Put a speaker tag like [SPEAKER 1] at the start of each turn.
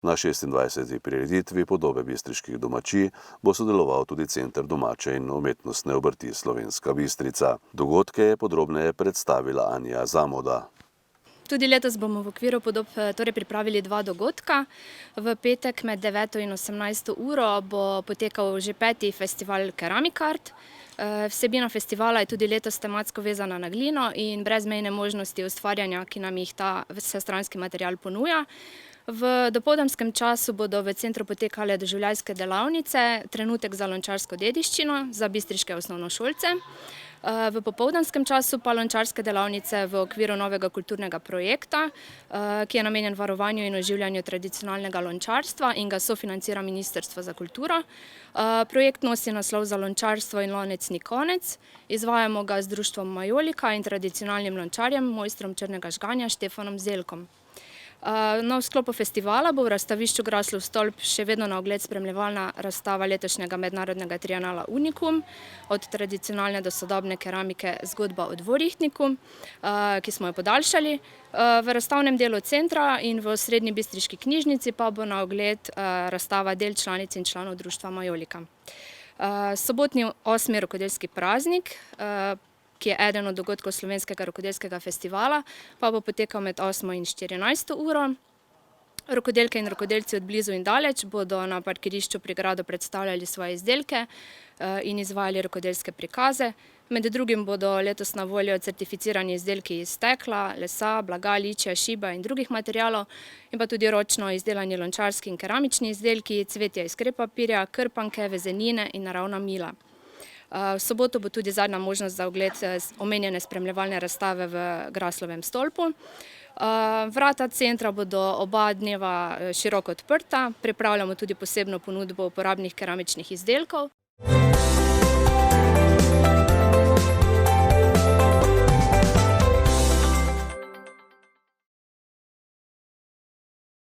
[SPEAKER 1] Na 26. prireditvi Podobe bistriških domačij bo sodeloval tudi Center domače in umetnostne obrti Slovenska Bistrica. Dogodke je podrobneje predstavila Anja Zamoda.
[SPEAKER 2] Tudi letos bomo v okviru Podob pripravili dva dogodka. V petek med 9. in 18. uro bo potekal že 5. festival Keramik Art. Vsebina festivala je tudi letos tematsko vezana na glino in brezmejne možnosti ustvarjanja, ki nam jih ta vsestranski material ponuja. V dopoldanskem času bodo v centru potekale doživljajske delavnice, trenutek za lončarsko dediščino za bistriške osnovnošolce. V popoldanskem času pa lončarske delavnice v okviru novega kulturnega projekta, ki je namenjen varovanju in oživljanju tradicionalnega lončarstva in ga sofinancira Ministrstvo za kulturo. Projekt nosi naslov Za lončarstvo in lonec ni konec. Izvajamo ga z društvom Majolika in tradicionalnim lončarjem, mojstrom črnega žganja Štefanom Zelkom. No, v sklopu festivala bo v razstavišču Graslov stolp še vedno na ogled spremljevalna razstava letošnjega mednarodnega trienala Unikum, od tradicionalne do sodobne keramike Zgodba o dvorihtniku, ki smo jo podaljšali. V razstavnem delu centra in v osrednji bistriški knjižnici pa bo na ogled razstava del članic in članov društva Majolika. Sobotni 8. rokodelski praznik, ki je eden od dogodkov Slovenskega rokodelskega festivala, pa bo potekal med 8. in 14. uro. Rokodelke in rokodelci od blizu in daleč bodo na parkirišču pri gradu predstavljali svoje izdelke in izvajali rokodelske prikaze. Med drugim bodo letos na voljo certificirani izdelki iz stekla, lesa, blaga, ličja, šiba in drugih materialov, in pa tudi ročno izdelani lončarski in keramični izdelki, cvetja iz krepapirja, krpanke, vezenine in naravna mila. V soboto bo tudi zadnja možnost za ogled omenjene spremljevalne razstave v Graslovem stolpu. Vrata centra bodo oba dneva široko odprta, pripravljamo tudi posebno ponudbo uporabnih keramičnih izdelkov.